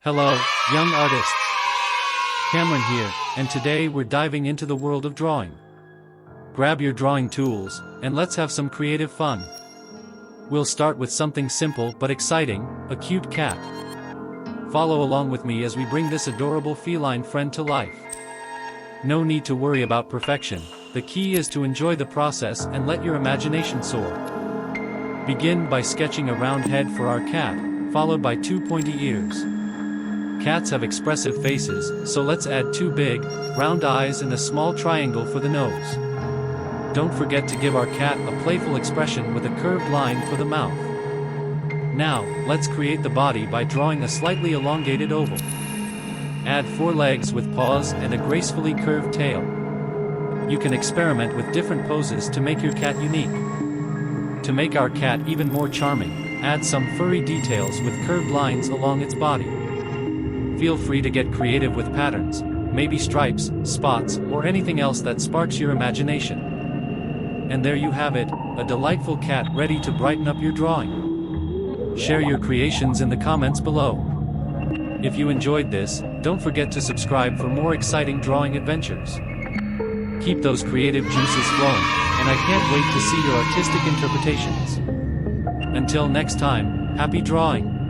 Hello, young artists. Kamran here, and today we're diving into the world of drawing. Grab your drawing tools, and let's have some creative fun. We'll start with something simple but exciting, a cute cat. Follow along with me as we bring this adorable feline friend to life. No need to worry about perfection, the key is to enjoy the process and let your imagination soar. Begin by sketching a round head for our cat, followed by two pointy ears. Cats have expressive faces, so let's add two big, round eyes and a small triangle for the nose. Don't forget to give our cat a playful expression with a curved line for the mouth. Now, let's create the body by drawing a slightly elongated oval. Add four legs with paws and a gracefully curved tail. You can experiment with different poses to make your cat unique. To make our cat even more charming, add some furry details with curved lines along its body. Feel free to get creative with patterns, maybe stripes, spots, or anything else that sparks your imagination. And there you have it, a delightful cat ready to brighten up your drawing. Share your creations in the comments below. If you enjoyed this, don't forget to subscribe for more exciting drawing adventures. Keep those creative juices flowing, and I can't wait to see your artistic interpretations. Until next time, happy drawing!